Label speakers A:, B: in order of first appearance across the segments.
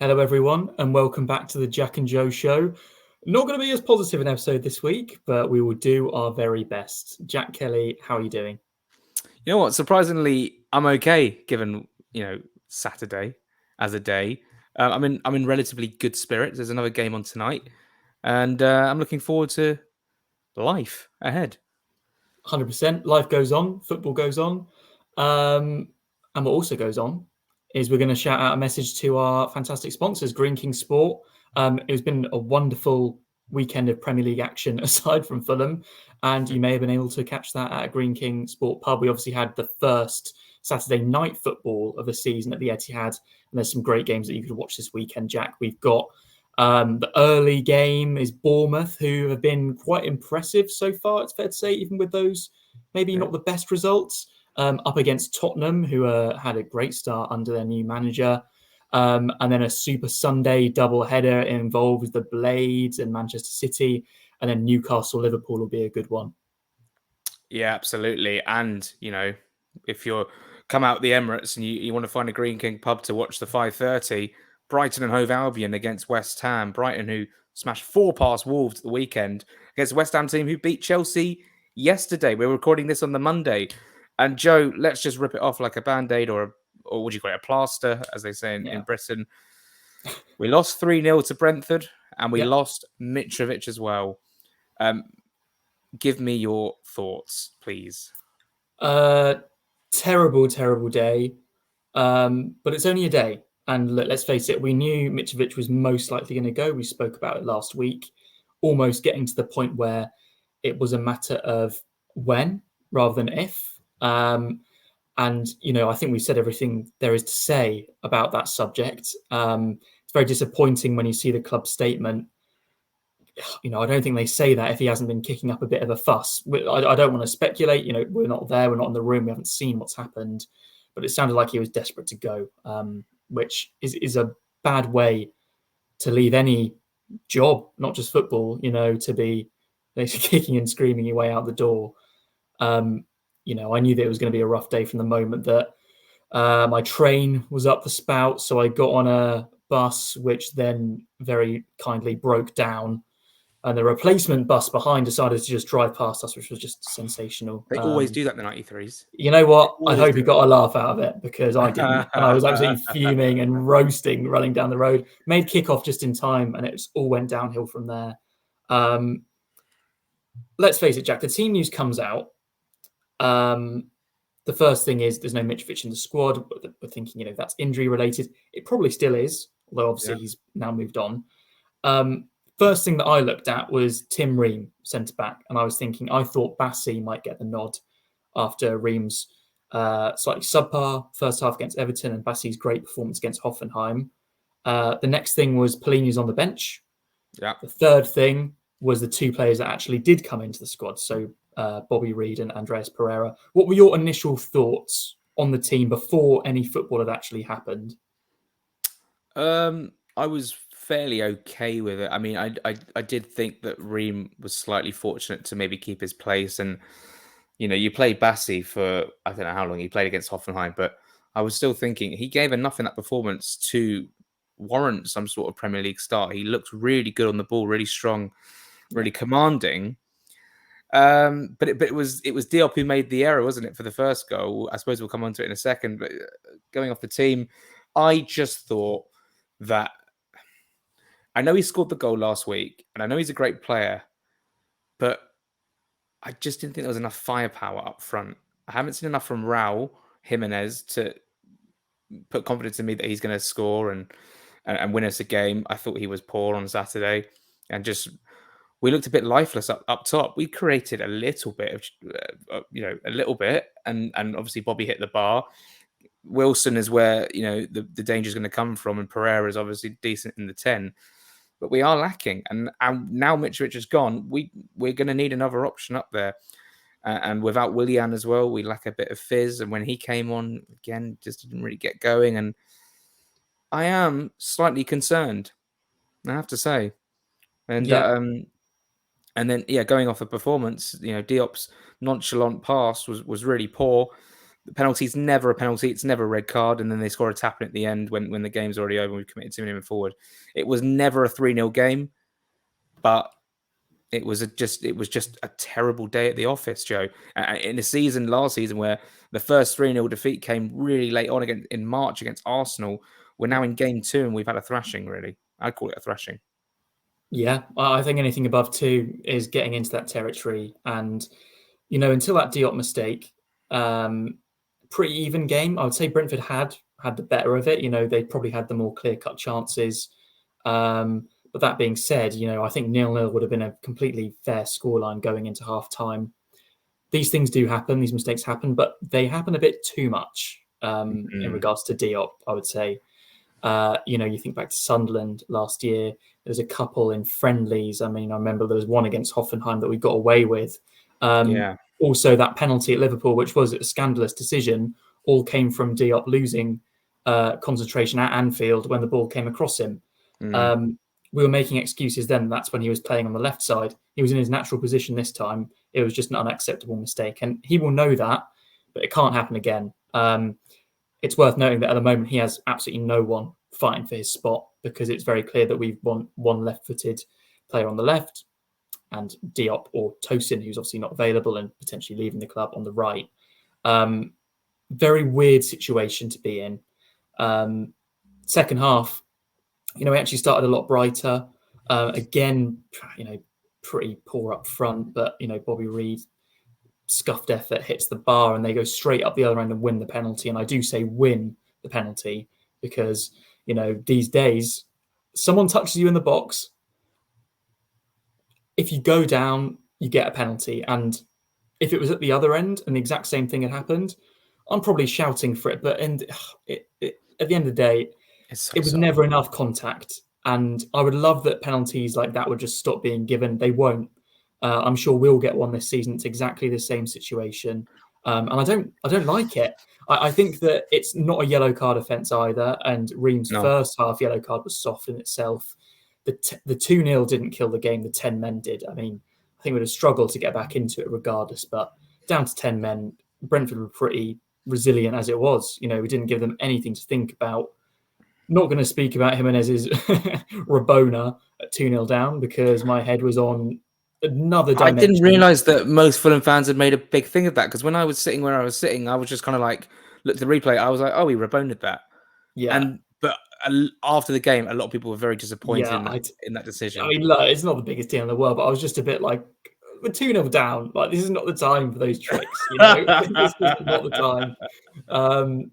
A: Hello, everyone, and welcome back to the Jack and Joe show. Not going to be as positive an episode this week, but we will do our very best. Jack Kelly, how are you doing?
B: You know what? Surprisingly, I'm okay given Saturday as a day. I'm in relatively good spirits. There's another game on tonight, and I'm looking forward to life ahead.
A: 100%. Life goes on, football goes on. And what also goes on is we're going to shout out a message to our fantastic sponsors, Green King Sport. It's been a wonderful weekend of Premier League action aside from Fulham, and you may have been able to catch that at Green King Sport Pub. We obviously had the first Saturday night football of the season at the Etihad, and there's some great games that you could watch this weekend, Jack. We've got the early game is Bournemouth, who have been quite impressive so far, it's fair to say, even with those maybe not the best results. Up against Tottenham, who had a great start under their new manager. And then a Super Sunday double header involves the Blades and Manchester City. And then Newcastle-Liverpool will be a good one.
B: Yeah, absolutely. And, if you're come out the Emirates and you want to find a Green King pub to watch the 5:30, Brighton and Hove Albion against West Ham. Brighton, who smashed 4 past Wolves at the weekend, against West Ham team who beat Chelsea yesterday. We're recording this on the Monday. And Joe, let's just rip it off like a Band-Aid or what do you call it, a plaster, as they say in Britain. We lost 3-0 to Brentford, and we lost Mitrovic as well. Give me your thoughts, please.
A: Terrible, terrible day. But it's only a day. And let's face it, we knew Mitrovic was most likely going to go. We spoke about it last week, almost getting to the point where it was a matter of when rather than if. And, I think we said everything there is to say about that subject. It's very disappointing when you see the club statement. I don't think they say that if he hasn't been kicking up a bit of a fuss. I don't want to speculate. We're not there. We're not in the room. We haven't seen what's happened. But it sounded like he was desperate to go, which is a bad way to leave any job, not just football, to be basically kicking and screaming your way out the door. I knew that it was going to be a rough day from the moment that my train was up the spout. So I got on a bus, which then very kindly broke down. And the replacement bus behind decided to just drive past us, which was just sensational.
B: They always do that in the 93s.
A: You know what? I hope you got a laugh out of it because I didn't. And I was absolutely fuming and roasting running down the road. Made kickoff just in time, and it all went downhill from there. Let's face it, Jack, the team news comes out. The first thing is there's no Mitrovic in the squad. We're thinking, that's injury related. It probably still is, although obviously he's now moved on. First thing that I looked at was Tim Ream, centre back, and I was thinking I thought Bassi might get the nod after Ream's slightly subpar first half against Everton and Bassi's great performance against Hoffenheim. The next thing was Polini's on the bench.
B: Yeah.
A: The third thing was the 2 players that actually did come into the squad. So Bobby Reid and Andreas Pereira. What were your initial thoughts on the team before any football had actually happened?
B: I was fairly okay with it. I mean, I did think that Ream was slightly fortunate to maybe keep his place. And, you played Bassi for, I don't know how long he played against Hoffenheim, but I was still thinking he gave enough in that performance to warrant some sort of Premier League start. He looked really good on the ball, really strong, really commanding. But it was Diop who made the error, wasn't it, for the first goal? I suppose we'll come on to it in a second. But going off the team, I just thought that I know he scored the goal last week, and I know he's a great player, but I just didn't think there was enough firepower up front. I haven't seen enough from Raul Jimenez to put confidence in me that he's going to score and win us a game. I thought he was poor on Saturday, and just we looked a bit lifeless up top. We created a little bit of, a little bit, and obviously Bobby hit the bar. Wilson is where the danger is going to come from, and Pereira is obviously decent in the 10. But we are lacking, and now Mitrovic is gone. We're going to need another option up there, and without Willian as well, we lack a bit of fizz. And when he came on again, just didn't really get going. And I am slightly concerned, I have to say. And then going off the performance, Diop's nonchalant pass was really poor. The penalty's never a penalty. It's never a red card. And then they score a tap-in at the end when the game's already over and we've committed 2 minutes forward. It was never a 3-0 game, but it was just a terrible day at the office, Joe. In a season last season where the first 3-0 defeat came really late on again in March against Arsenal, we're now in game 2 and we've had a thrashing, really. I'd call it a thrashing.
A: Yeah, I think anything above 2 is getting into that territory. And, until that Diop mistake, pretty even game. I would say Brentford had the better of it. They probably had the more clear-cut chances. But that being said, I think 0-0 would have been a completely fair scoreline going into half-time. These things do happen. These mistakes happen, but they happen a bit too much in regards to Diop, I would say. You think back to Sunderland last year, there was a couple in friendlies. I mean, I remember there was one against Hoffenheim that we got away with. Also, that penalty at Liverpool, which was a scandalous decision, all came from Diop losing concentration at Anfield when the ball came across him. We were making excuses then. That's when he was playing on the left side. He was in his natural position this time. It was just an unacceptable mistake. And he will know that, but it can't happen again. It's worth noting that at the moment he has absolutely no one fighting for his spot because it's very clear that we've won one left-footed player on the left and Diop or Tosin, who's obviously not available and potentially leaving the club, on the right. Very weird situation to be in. Second half, we actually started a lot brighter. Again, pretty poor up front, but, Bobby Reid, scuffed effort, hits the bar and they go straight up the other end and win the penalty. And I do say win the penalty because, these days, someone touches you in the box. If you go down, you get a penalty. And if it was at the other end and the exact same thing had happened, I'm probably shouting for it. But at the end of the day, it was never enough contact. And I would love that penalties like that would just stop being given. They won't. I'm sure we'll get one this season. It's exactly the same situation. And I don't like it. I think that it's not a yellow card offence either. And Ream's first half yellow card was soft in itself. The 2-0 didn't kill the game. The 10 men did. I mean, I think we'd have struggled to get back into it regardless. But down to 10 men, Brentford were pretty resilient as it was. We didn't give them anything to think about. Not going to speak about Jimenez's Rabona at 2-0 down because my head was on another dimension.
B: I didn't realise that most Fulham fans had made a big thing of that because when I was sitting where I was sitting, I was just kind of like, looked at the replay. I was like, oh, he Rabona'd that.
A: Yeah.
B: But after the game, a lot of people were very disappointed in that decision.
A: I mean, look, it's not the biggest deal in the world, but I was just a bit like, we're 2-0 down. Like, this is not the time for those tricks. This is not the time. And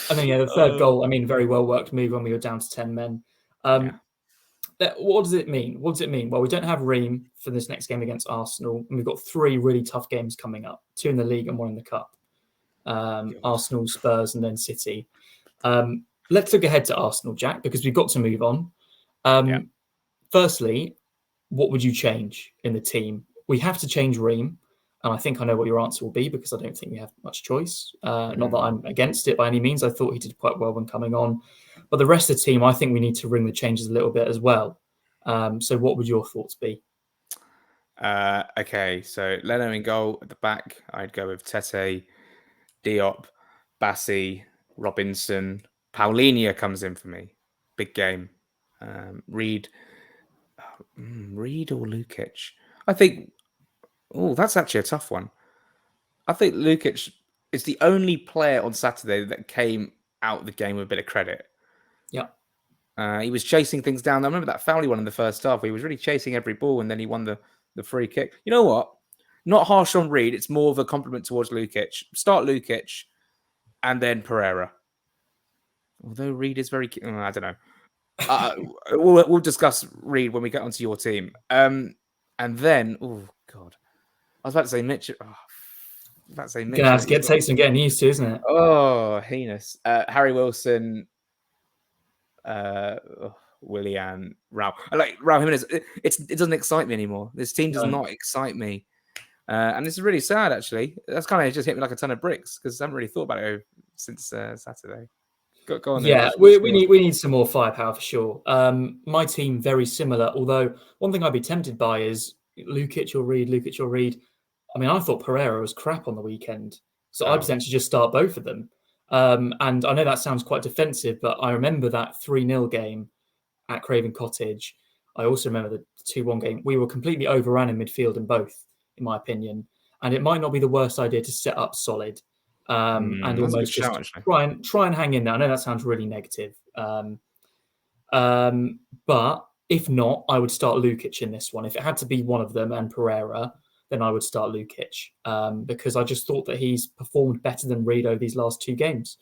A: then, the third goal, I mean, very well worked move when we were down to 10 men. What does it mean? What does it mean? Well, we don't have Ream for this next game against Arsenal. And we've got 3 really tough games coming up, 2 in the league and 1 in the cup. Arsenal, Spurs, and then City. Let's look ahead to Arsenal, Jack, because we've got to move on. Firstly, what would you change in the team? We have to change Ream. And I think I know what your answer will be because I don't think we have much choice. Not that I'm against it by any means. I thought he did quite well when coming on. But the rest of the team, I think we need to ring the changes a little bit as well. So what would your thoughts be?
B: Okay, so Leno in goal at the back. I'd go with Tete, Diop, Bassi, Robinson. Paulinho comes in for me. Big game. Reid or Lukic. I think... Oh, that's actually a tough one. I think Lukic is the only player on Saturday that came out of the game with a bit of credit.
A: Yeah.
B: He was chasing things down. I remember that foul he won in the first half. He was really chasing every ball, and then he won the free kick. You know what? Not harsh on Reid. It's more of a compliment towards Lukic. Start Lukic, and then Pereira. Although Reid is very... I don't know. We'll discuss Reid when we get onto your team. And then... Oh, God. I was about to say Mitch.
A: It takes some getting used to, isn't it?
B: Oh, heinous. Harry Wilson, Willian, Raul. I like Raul Jimenez. It doesn't excite me anymore. This team does not excite me. And this is really sad, actually. That's kind of just hit me like a ton of bricks because I haven't really thought about it since Saturday. Go on.
A: Yeah, we need some more firepower for sure. My team, very similar. Although one thing I'd be tempted by is Lukic or Reid. I mean, I thought Pereira was crap on the weekend. So I'd potentially just start both of them. And I know that sounds quite defensive, but I remember that 3-0 game at Craven Cottage. I also remember the 2-1 game. We were completely overrun in midfield in both, in my opinion. And it might not be the worst idea to set up solid and
B: That's a good
A: almost
B: shout,
A: just
B: actually.
A: try and hang in there. I know that sounds really negative. But if not, I would start Lukic in this one. If it had to be one of them and Pereira, then I would start Lukic because I just thought that he's performed better than Reed over these last 2 games.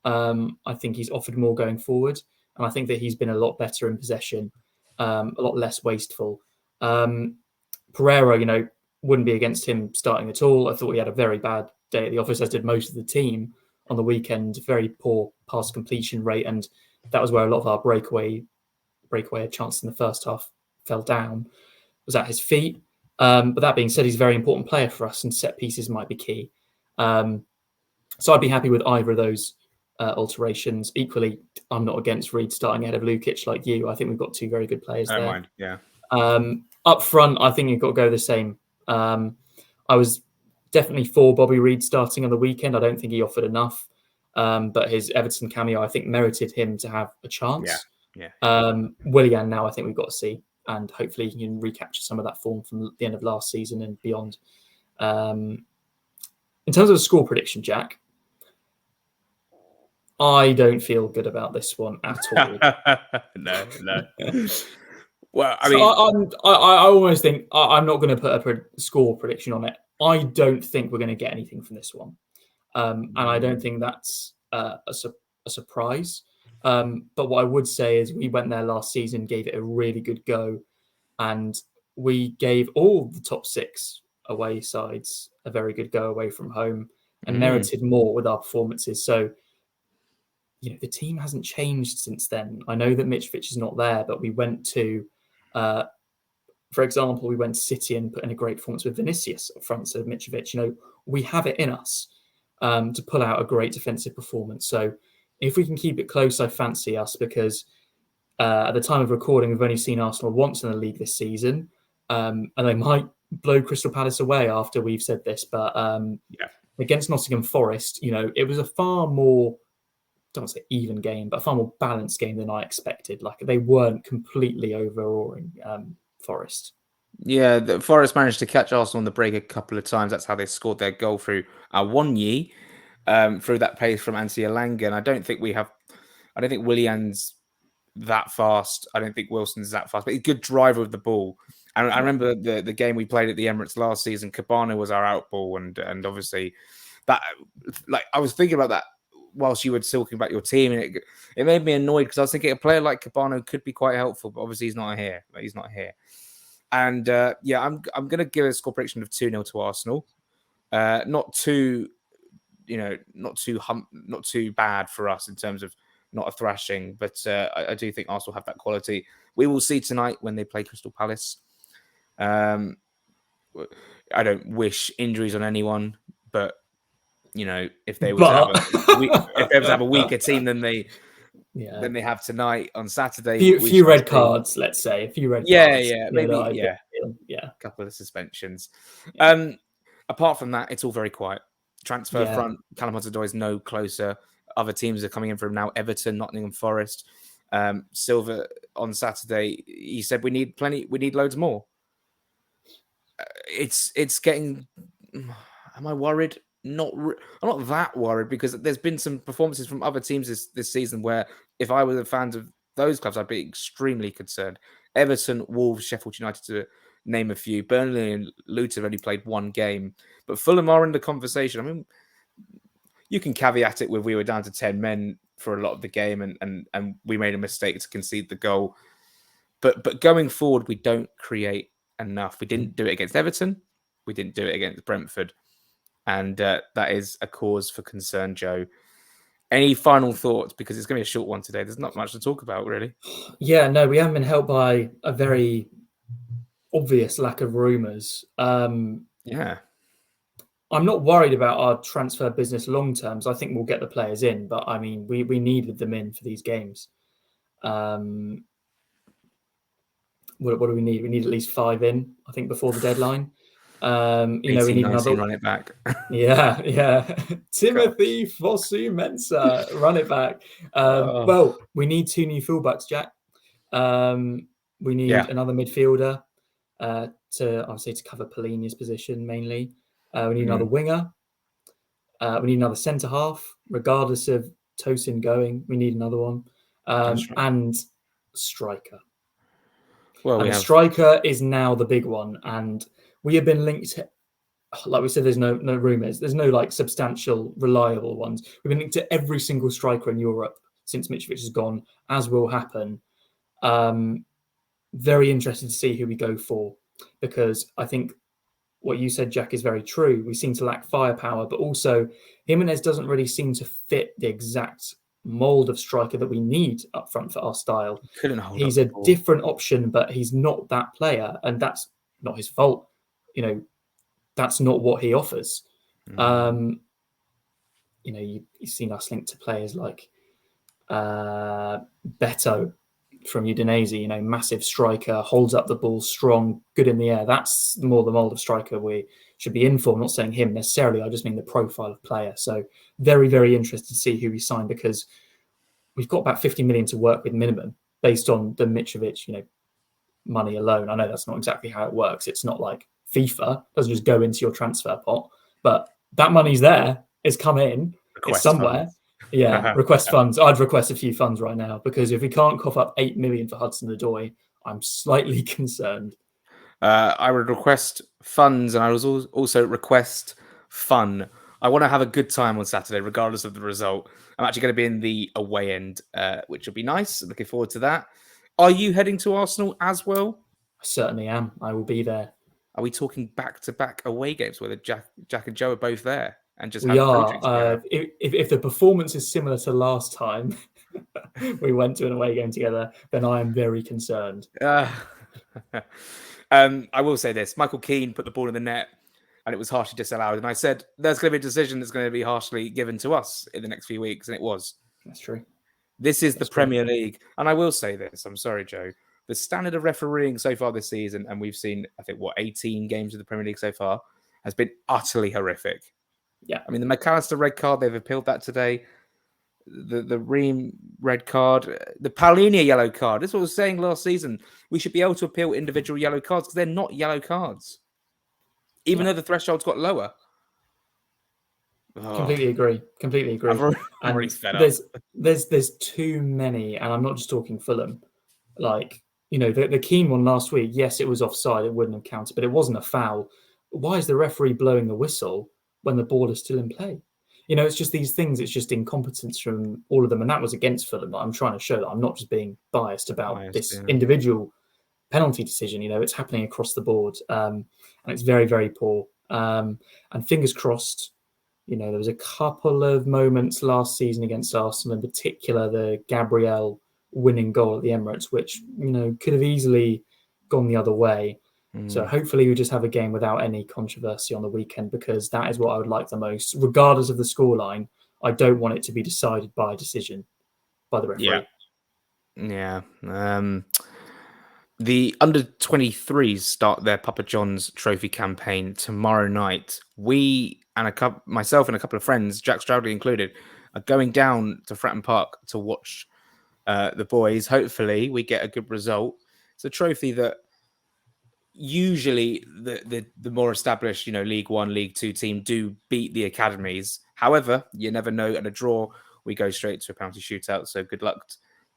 A: I think he's offered more going forward, and I think that he's been a lot better in possession, a lot less wasteful. Pereira, wouldn't be against him starting at all. I thought he had a very bad day at the office, as did most of the team on the weekend. Very poor pass completion rate, and that was where a lot of our breakaway chance in the first half fell down, was at his feet. But that being said, he's a very important player for us, and set pieces might be key. So I'd be happy with either of those alterations. Equally, I'm not against Reed starting ahead of Lukic like you. I think we've got 2 very good players
B: I don't
A: there.
B: mind, yeah.
A: Up front, I think you've got to go the same. I was definitely for Bobby Reed starting on the weekend. I don't think he offered enough. But his Everton cameo, I think, merited him to have a chance. Willian now, I think we've got to see. And hopefully he can recapture some of that form from the end of last season and beyond. In terms of a score prediction, Jack, I don't feel good about this one at all.
B: No. Well, I
A: So
B: mean,
A: I almost think I'm not going to put a score prediction on it. I don't think we're going to get anything from this one. And I don't think that's a surprise. But what I would say is we went there last season, gave it a really good go, and we gave all the top 6 away sides a very good go away from home and merited more with our performances. So, the team hasn't changed since then. I know that Mitrovic is not there, but we went to, for example, we went to City and put in a great performance with Vinicius up front. So Mitrovic, we have it in us to pull out a great defensive performance. So if we can keep it close, I fancy us because at the time of recording, we've only seen Arsenal once in the league this season, and they might blow Crystal Palace away after we've said this. But against Nottingham Forest, it was a far more, I don't want to say even game, but a far more balanced game than I expected. Like they weren't completely overawing Forest.
B: Yeah, the Forest managed to catch Arsenal on the break a couple of times. That's how they scored their goal through Awoniyi, through that pace from Ansi Elanga. And I don't think Willian's that fast. I don't think Wilson's that fast, but he's a good driver of the ball. And I remember the game we played at the Emirates last season. Cabana was our out ball, and obviously that, like, I was thinking about that whilst you were talking about your team, and it made me annoyed because I was thinking a player like Cabana could be quite helpful, but obviously he's not here. And I'm going to give a score prediction of 2-0 to Arsenal. Not too bad for us in terms of not a thrashing, but I do think Arsenal have that quality. We will see tonight when they play Crystal Palace. I don't wish injuries on anyone, but if they were to have a weaker team than they have tonight on Saturday,
A: a few red cards, let's say. A few red cards.
B: Maybe a couple of suspensions. Apart from that, it's all very quiet. Transfer front, Callum Hudson-Odoi is no closer. Other teams are coming in from now: Everton, Nottingham Forest. Silva on Saturday, he said we need loads more. It's getting. Am I worried? I'm not that worried because there's been some performances from other teams this season where if I were a fan of those clubs, I'd be extremely concerned. Everton, Wolves, Sheffield United, to name a few. Burnley and Luton have only played 1 game, but Fulham are in the conversation. I mean, you can caveat it with we were down to 10 men for a lot of the game and we made a mistake to concede the goal. But going forward, we don't create enough. We didn't do it against Everton. We didn't do it against Brentford. And that is a cause for concern, Joe. Any final thoughts? Because it's going to be a short one today. There's not much to talk about, really.
A: Yeah, no, we haven't been helped by a very obvious lack of rumours. I'm not worried about our transfer business long term. I think we'll get the players in, but I mean, we needed them in for these games. What do we need? We need at least 5 in, I think, before the deadline. We
B: 18,
A: need another.
B: 19, run it back.
A: Yeah.
B: Gosh.
A: Timothy Fosu-Mensah, run it back.
B: Oh.
A: Well, we need 2 new fullbacks, Jack. We need
B: Yeah.
A: another midfielder to, I would say, to cover Polinia's position mainly. We need another winger. We need another centre half, regardless of Tosin going. We need another one,
B: That's right.
A: and striker.
B: Well,
A: And
B: we
A: the
B: have.
A: striker is now the big one, and we have been linked. Like we said, there's no rumours. There's no like substantial, reliable ones. We've been linked to every single striker in Europe since Mitrovic has gone, as will happen. Very interested to see who we go for, because I think what you said, Jack, is very true. We seem to lack firepower, but also Jimenez doesn't really seem to fit the exact mold of striker that we need up front for our style.
B: Couldn't hold up
A: He's
B: the
A: a
B: ball.
A: different option, but he's not that player, and that's not his fault. That's not what he offers. You've seen us linked to players like Beto from Udinese, massive striker, holds up the ball, strong, good in the air. That's more the mold of striker we should be in for. I'm not saying him necessarily. I just mean the profile of player. So very, very interested to see who we sign, because we've got about 50 million to work with minimum based on the Mitrovic, money alone. I know that's not exactly how it works. It's not like FIFA. It doesn't just go into your transfer pot, but that money's there. It's come in. It's somewhere.
B: Funds.
A: Yeah, request funds. I'd request a few funds right now, because if we can't cough up 8 million for Hudson-Odoi, I'm slightly concerned.
B: I would request funds, and I was also request fun. I want to have a good time on Saturday, regardless of the result. I'm actually going to be in the away end, which will be nice. Looking forward to that. Are you heading to Arsenal as well?
A: I certainly am. I will be there.
B: Are we talking back-to-back away games where Jack and Joe are both there and just
A: We
B: having free drinks
A: are.
B: together?
A: If the performance is similar to last time we went to an away game together, then I am very concerned.
B: I will say this: Michael Keane put the ball in the net, and it was harshly disallowed. And I said, "There's going to be a decision that's going to be harshly given to us in the next few weeks," and it was.
A: That's true.
B: This is the
A: That's true.
B: Premier League, and I will say this: I'm sorry, Joe. The standard of refereeing so far this season, and we've seen, I think, 18 games of the Premier League so far, has been utterly horrific.
A: Yeah.
B: I mean, the McAllister red card, they've appealed that today. The Ream red card, the Paulinia yellow card. This is what I was saying last season. We should be able to appeal individual yellow cards because they're not yellow cards, even though the threshold's got lower.
A: Completely agree.
B: I'm already fed up.
A: There's too many, and I'm not just talking Fulham. Like, the Keane one last week, yes, it was offside, it wouldn't have counted, but it wasn't a foul. Why is the referee blowing the whistle when the ball is still in play? It's just these things. It's just incompetence from all of them, and that was against Fulham. I'm trying to show that I'm not just being biased about this individual penalty decision. It's happening across the board, and it's very, very poor. And fingers crossed. There was a couple of moments last season against Arsenal, in particular the Gabriel winning goal at the Emirates, which could have easily gone the other way. So hopefully we just have a game without any controversy on the weekend, because that is what I would like the most, regardless of the scoreline. I don't want it to be decided by a decision by the referee.
B: Yeah. The under-23s start their Papa John's Trophy campaign tomorrow night. We and myself and a couple of friends, Jack Stroudley included, are going down to Fratton Park to watch the boys. Hopefully, we get a good result. It's a trophy that usually the more established, League One, League Two team do beat the academies. However, you never know. At a draw, we go straight to a penalty shootout. So good luck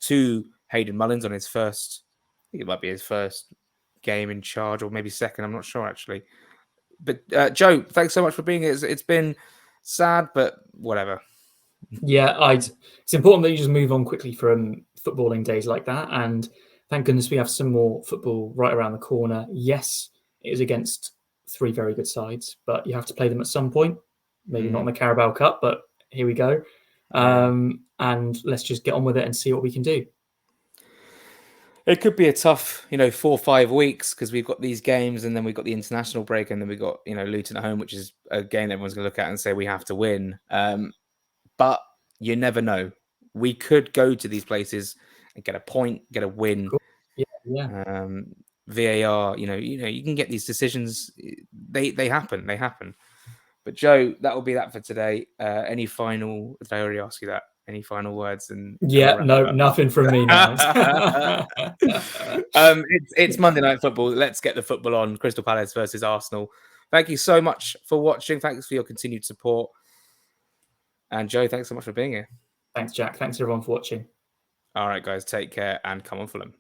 B: to Hayden Mullins on his first. I think it might be his first game in charge, or maybe second. I'm not sure actually. But Joe, thanks so much for being here. It's been sad, but whatever.
A: Yeah, it's important that you just move on quickly from footballing days like that. And thank goodness we have some more football right around the corner. Yes, it is against 3 very good sides, but you have to play them at some point. Maybe not in the Carabao Cup, but here we go. And let's just get on with it and see what we can do.
B: It could be a tough, 4 or 5 weeks, because we've got these games, and then we've got the international break, and then we've got, Luton at home, which is a game everyone's going to look at and say we have to win. But you never know. We could go to these places and get a point, get a win.
A: Cool. Yeah.
B: VAR, you can get these decisions. They happen. But Joe, that will be that for today. Any final? Did I already ask you that? Any final words? And we'll wrap
A: no,
B: it up.
A: nothing from me now.
B: It's Monday Night Football. Let's get the football on. Crystal Palace versus Arsenal. Thank you so much for watching. Thanks for your continued support. And Joe, thanks so much for being here.
A: Thanks, Jack. Thanks everyone for watching.
B: All right, guys, take care and come on, Fulham.